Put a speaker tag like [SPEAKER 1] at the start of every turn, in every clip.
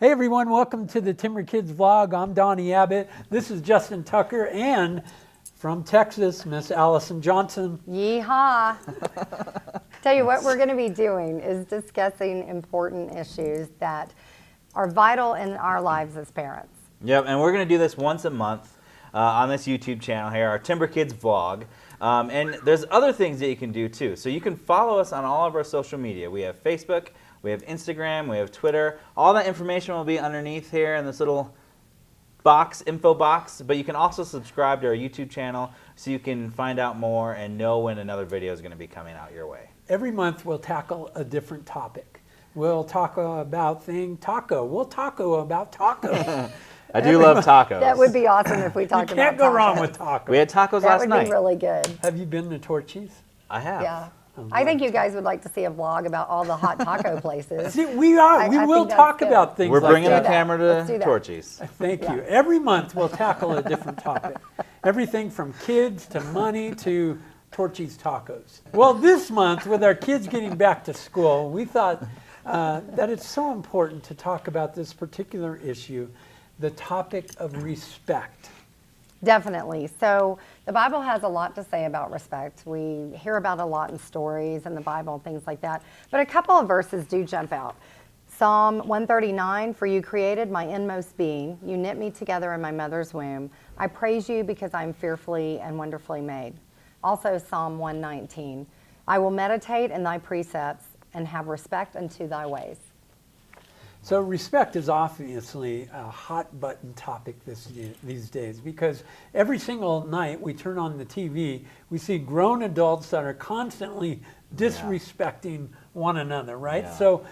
[SPEAKER 1] Hey everyone, welcome to the Timberkids vlog. I'm Donnie Abbott. This is Justin Tucker, and from Texas, Miss Allison Johnson.
[SPEAKER 2] Yeehaw! Tell you what we're going to be doing is discussing important issues that are vital in our lives as parents.
[SPEAKER 3] Yep, and we're going to do this once a month on this YouTube channel here, our Timberkids vlog. And there's other things that you can do too. So you can follow us on all of our social media. We have Facebook, we have Instagram, we have Twitter. All that information will be underneath here in this little box, info box. But you can also subscribe to our YouTube channel so you can find out more and know when another video is going to be coming out your way.
[SPEAKER 1] Every month we'll tackle a different topic. We'll talk about taco. We'll taco about tacos.
[SPEAKER 3] I do love tacos.
[SPEAKER 2] That would be awesome if we talked about tacos.
[SPEAKER 1] Can't go wrong with tacos.
[SPEAKER 3] We had tacos last night.
[SPEAKER 2] That would be really good.
[SPEAKER 1] Have you been to Torchy's?
[SPEAKER 3] I have.
[SPEAKER 2] Yeah. I think you guys would like to see a vlog about all the hot taco places.
[SPEAKER 1] See, we will talk about things
[SPEAKER 3] We're
[SPEAKER 1] like
[SPEAKER 3] bringing
[SPEAKER 1] that.
[SPEAKER 3] the camera to Torchy's.
[SPEAKER 1] Thank you. Every month we'll tackle a different topic. Everything from kids to money to Torchy's tacos. Well, this month, with our kids getting back to school, we thought that it's so important to talk about this particular issue, the topic of respect.
[SPEAKER 2] Definitely. So the Bible has a lot to say about respect. We hear about it a lot in stories in the Bible and things like that. But a couple of verses do jump out. Psalm 139, for you created my inmost being. You knit me together in my mother's womb. I praise you because I am fearfully and wonderfully made. Also Psalm 119, I will meditate in thy precepts and have respect unto thy ways.
[SPEAKER 1] So respect is obviously a hot button topic these days, because every single night we turn on the TV, we see grown adults that are constantly disrespecting one another, right?
[SPEAKER 3] Yeah.
[SPEAKER 1] So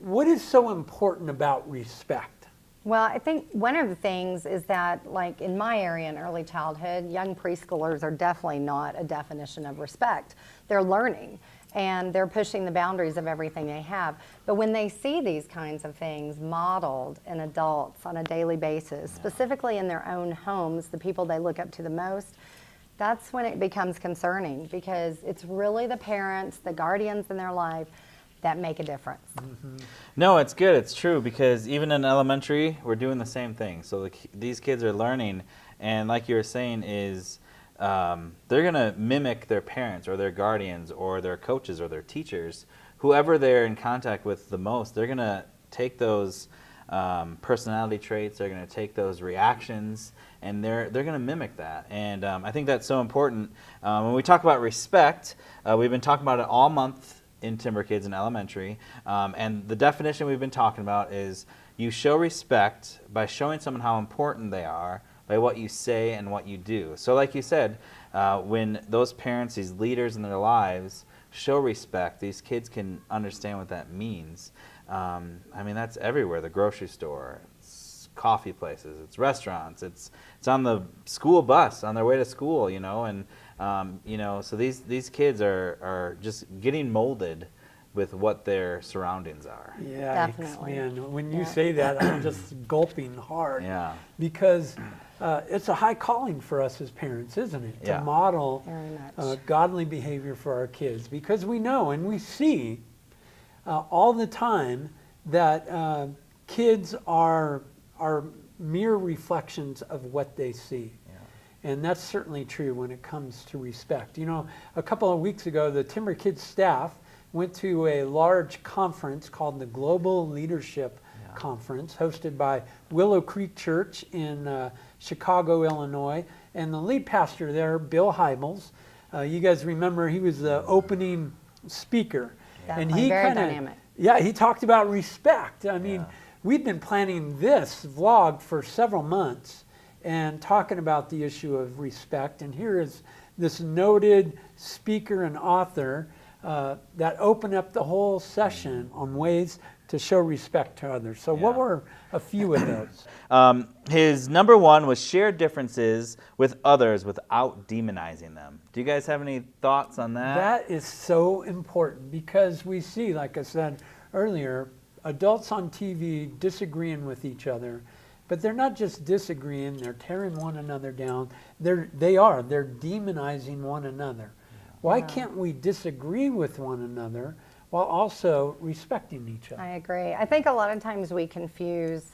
[SPEAKER 1] what is so important about respect?
[SPEAKER 2] Well, I think one of the things is that, like in my area in early childhood, young preschoolers are definitely not a definition of respect. They're learning. And they're pushing the boundaries of everything they have. But when they see these kinds of things modeled in adults on a daily basis, specifically in their own homes, the people they look up to the most, that's when it becomes concerning, because it's really the parents, the guardians in their life that make a difference.
[SPEAKER 3] Mm-hmm. No, it's good. It's true, because even in elementary, we're doing the same thing. So these kids are learning, and like you were saying, is they're going to mimic their parents or their guardians or their coaches or their teachers. Whoever they're in contact with the most, they're going to take those personality traits, they're going to take those reactions, and they're going to mimic that. And I think that's so important. When we talk about respect, we've been talking about it all month in Timberkids in elementary. And the definition we've been talking about is you show respect by showing someone how important they are by what you say and what you do. So like you said, when those parents, these leaders in their lives, show respect, these kids can understand what that means. I mean, that's everywhere. The grocery store, it's coffee places, it's restaurants, it's on the school bus on their way to school, you know, and you know, so these kids are just getting molded with what their surroundings are.
[SPEAKER 1] Yeah,
[SPEAKER 2] definitely.
[SPEAKER 1] Man, when you say that, I'm just gulping hard.
[SPEAKER 3] Yeah.
[SPEAKER 1] Because it's a high calling for us as parents, isn't it?
[SPEAKER 3] Yeah.
[SPEAKER 1] To model
[SPEAKER 2] Very much.
[SPEAKER 1] godly behavior for our kids, because we know and we see all the time that kids are mere reflections of what they see. And that's certainly true when it comes to respect. You know, a couple of weeks ago, the Timberkids staff went to a large conference called the Global Leadership Conference, hosted by Willow Creek Church in Chicago, Illinois. And the lead pastor there, Bill Hybels, you guys remember he was the opening speaker.
[SPEAKER 2] Definitely.
[SPEAKER 1] And he
[SPEAKER 2] Very
[SPEAKER 1] kinda,
[SPEAKER 2] dynamic.
[SPEAKER 1] Yeah, he talked about respect. I mean, we've been planning this vlog for several months and talking about the issue of respect. And here is this noted speaker and author that opened up the whole session on ways to show respect to others. So what were a few of those?
[SPEAKER 3] His number one was share differences with others without demonizing them. Do you guys have any thoughts on that?
[SPEAKER 1] That is so important, because we see, like I said earlier, adults on TV disagreeing with each other. But they're not just disagreeing, they're tearing one another down. They're demonizing one another. Why can't we disagree with one another while also respecting each other.
[SPEAKER 2] I agree. I think a lot of times we confuse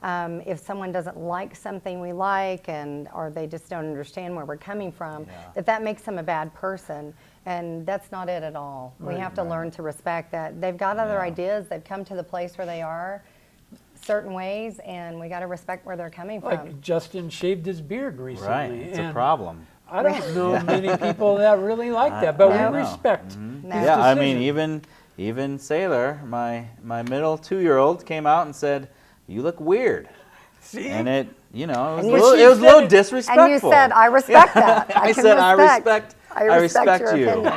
[SPEAKER 2] if someone doesn't like something we like, or they just don't understand where we're coming from, that makes them a bad person. And that's not it at all. We have to learn to respect that they've got other ideas. They've come to the place where they are certain ways, and we got to respect where they're coming from.
[SPEAKER 1] Like Justin shaved his beard recently.
[SPEAKER 3] Right, it's a
[SPEAKER 1] and
[SPEAKER 3] problem.
[SPEAKER 1] I don't know many people that really like that, but we respect his
[SPEAKER 3] Yeah, I mean,
[SPEAKER 1] decision.
[SPEAKER 3] even Sailor, my middle 2-year-old, came out and said, "You look weird,"
[SPEAKER 1] See?
[SPEAKER 3] and it
[SPEAKER 2] And
[SPEAKER 3] was
[SPEAKER 2] you-
[SPEAKER 3] a little
[SPEAKER 1] said it-
[SPEAKER 3] disrespectful.
[SPEAKER 2] And you said, I respect that.
[SPEAKER 3] I
[SPEAKER 2] can
[SPEAKER 3] said, I respect
[SPEAKER 2] your
[SPEAKER 3] you.
[SPEAKER 2] opinion.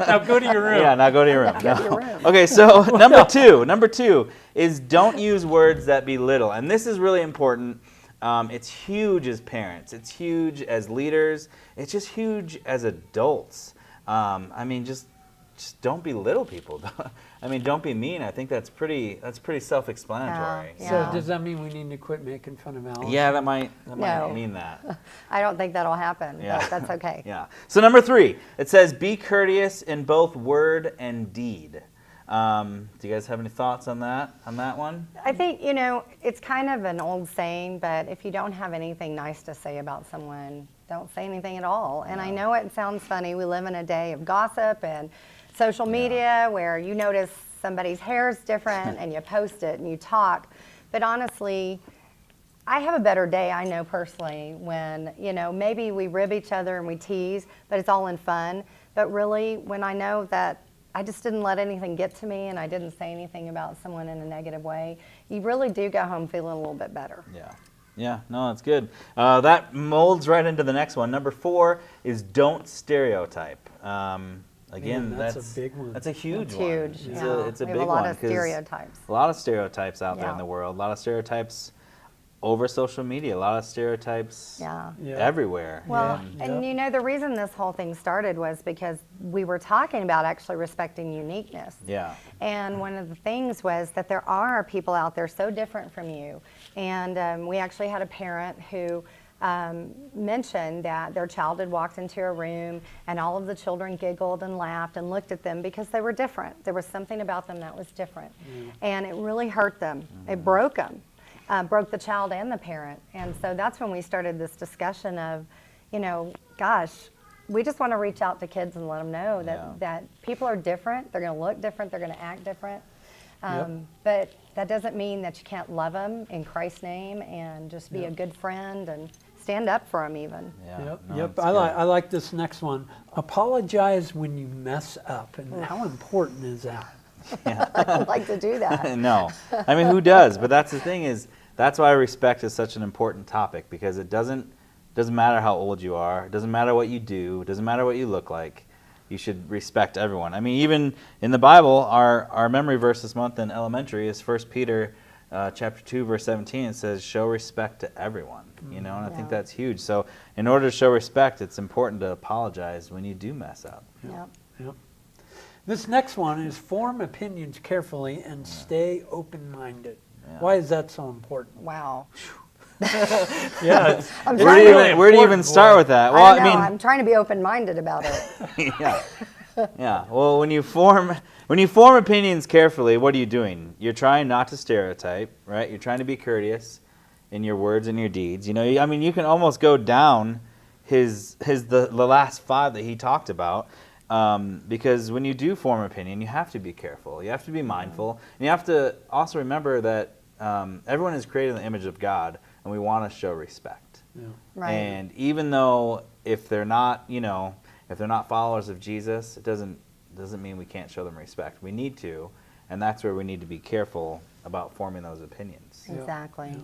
[SPEAKER 1] Now go to your room.
[SPEAKER 3] Yeah, now go to your room.
[SPEAKER 2] Go to
[SPEAKER 3] No.
[SPEAKER 2] your room.
[SPEAKER 3] Okay, so number two is don't use words that belittle, and this is really important. It's huge as parents. It's huge as leaders. It's just huge as adults. I mean, just don't belittle people. I mean, don't be mean. I think that's pretty self-explanatory.
[SPEAKER 2] Yeah.
[SPEAKER 1] So does that mean we need to quit making fun of Alice?
[SPEAKER 3] Yeah, that might
[SPEAKER 2] No.
[SPEAKER 3] mean that.
[SPEAKER 2] I don't think that'll happen,
[SPEAKER 3] Yeah.
[SPEAKER 2] but that's okay.
[SPEAKER 3] Yeah. So number 3, it says, be courteous in both word and deed. Do you guys have any thoughts on that one?
[SPEAKER 2] I think, it's kind of an old saying, but if you don't have anything nice to say about someone, don't say anything at all. And I know it sounds funny. We live in a day of gossip and social media where you notice somebody's hair is different and you post it and you talk. But honestly, I have a better day, I know personally, when, maybe we rib each other and we tease, but it's all in fun. But really, when I know that I just didn't let anything get to me and I didn't say anything about someone in a negative way, you really do go home feeling a little bit better.
[SPEAKER 3] Yeah. Yeah, no, that's good. That molds right into the next one. Number 4 is don't stereotype. Again,
[SPEAKER 1] Man, that's a big one.
[SPEAKER 3] That's a huge
[SPEAKER 2] It's
[SPEAKER 3] one.
[SPEAKER 2] huge.
[SPEAKER 3] It's
[SPEAKER 2] Yeah.
[SPEAKER 3] a
[SPEAKER 2] We
[SPEAKER 3] big
[SPEAKER 2] have a lot
[SPEAKER 3] one,
[SPEAKER 2] of
[SPEAKER 3] 'cause
[SPEAKER 2] stereotypes.
[SPEAKER 3] A lot of stereotypes out there in
[SPEAKER 2] Yeah.
[SPEAKER 3] the world. A lot of stereotypes over social media. A lot of stereotypes
[SPEAKER 2] Yeah.
[SPEAKER 1] Yeah.
[SPEAKER 3] everywhere.
[SPEAKER 2] Well,
[SPEAKER 1] Yeah.
[SPEAKER 2] and the reason this whole thing started was because we were talking about actually respecting uniqueness.
[SPEAKER 3] Yeah.
[SPEAKER 2] And one of the things was that there are people out there so different from you. And we actually had a parent who mentioned that their child had walked into a room and all of the children giggled and laughed and looked at them because they were different. There was something about them that was different. And it really hurt them. It broke them. Broke the child and the parent. And so that's when we started this discussion of, gosh, we just want to reach out to kids and let them know that people are different. They're going to look different. They're going to act different. But that doesn't mean that you can't love them in Christ's name and just be a good friend and stand up for them even.
[SPEAKER 3] Yeah.
[SPEAKER 1] Yep,
[SPEAKER 3] No,
[SPEAKER 1] yep.
[SPEAKER 3] it's
[SPEAKER 1] I like this next one. Apologize when you mess up. And how important is that?
[SPEAKER 2] I don't like to do that.
[SPEAKER 3] No. I mean, who does? But that's the thing is, that's why respect is such an important topic, because it doesn't matter how old you are. It doesn't matter what you do. It doesn't matter what you look like. You should respect everyone. I mean, even in the Bible, our memory verse this month in elementary is 1 Peter chapter 2, verse 17. It says, show respect to everyone. And I think that's huge. So in order to show respect, it's important to apologize when you do mess up.
[SPEAKER 2] Yep.
[SPEAKER 1] Yep. This next one is form opinions carefully and stay open-minded.
[SPEAKER 3] Yeah.
[SPEAKER 1] Why is that so important?
[SPEAKER 2] Wow.
[SPEAKER 1] Yeah.
[SPEAKER 3] Where do you even start with that? Well,
[SPEAKER 2] I don't know. I'm trying to be open-minded about it.
[SPEAKER 3] Yeah. Yeah. Well, when you form opinions carefully, what are you doing? You're trying not to stereotype, right? You're trying to be courteous in your words and your deeds. I mean, you can almost go down the last 5 that he talked about, because when you do form opinion, you have to be careful. You have to be mindful, and you have to also remember that everyone is created in the image of God, and we want to show respect.
[SPEAKER 1] Yeah.
[SPEAKER 2] Right.
[SPEAKER 3] And even though if they're not followers of Jesus, it doesn't mean we can't show them respect. We need to, and that's where we need to be careful about forming those opinions.
[SPEAKER 2] Exactly.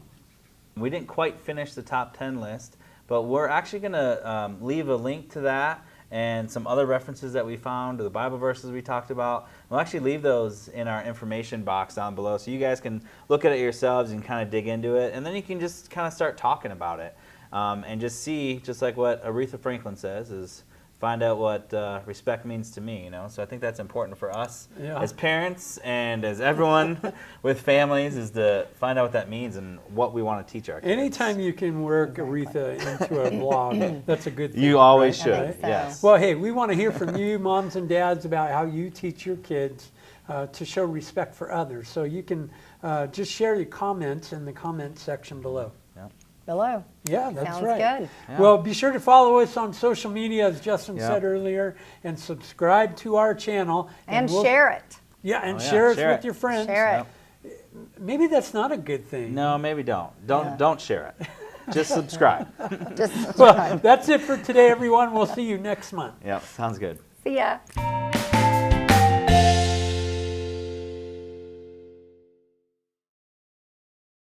[SPEAKER 3] We didn't quite finish the top 10 list, but we're actually going to leave a link to that and some other references that we found, to the Bible verses we talked about. We'll actually leave those in our information box down below so you guys can look at it yourselves and kind of dig into it, and then you can just kind of start talking about it and just see, just like what Aretha Franklin says, is find out what respect means to me, So I think that's important for us as parents and as everyone with families, is to find out what that means and what we want to teach our kids.
[SPEAKER 1] Anytime you can work Aretha into a blog, that's a good thing.
[SPEAKER 3] You always
[SPEAKER 1] right?
[SPEAKER 3] should,
[SPEAKER 2] I think so.
[SPEAKER 3] yes.
[SPEAKER 1] Well, hey, we want to hear from you, moms and dads, about how you teach your kids to show respect for others. So you can just share your comments in the comment section below.
[SPEAKER 2] Below.
[SPEAKER 1] Yeah, that's
[SPEAKER 2] Sounds
[SPEAKER 1] right.
[SPEAKER 2] good.
[SPEAKER 3] Yeah.
[SPEAKER 1] Well, be sure to follow us on social media, as Justin
[SPEAKER 3] Yep.
[SPEAKER 1] said earlier, and subscribe to our channel.
[SPEAKER 2] And
[SPEAKER 1] we'll-
[SPEAKER 2] share it.
[SPEAKER 1] Yeah, and
[SPEAKER 3] Oh, yeah,
[SPEAKER 1] share us
[SPEAKER 3] share
[SPEAKER 1] with
[SPEAKER 3] it.
[SPEAKER 1] your friends.
[SPEAKER 2] Share it.
[SPEAKER 1] Maybe that's not a good thing.
[SPEAKER 3] No, maybe don't.
[SPEAKER 2] Yeah.
[SPEAKER 3] Don't share it. Just subscribe.
[SPEAKER 2] Just
[SPEAKER 1] Well, that's it for today, everyone. We'll see you next month.
[SPEAKER 3] Yep, sounds good.
[SPEAKER 2] see ya.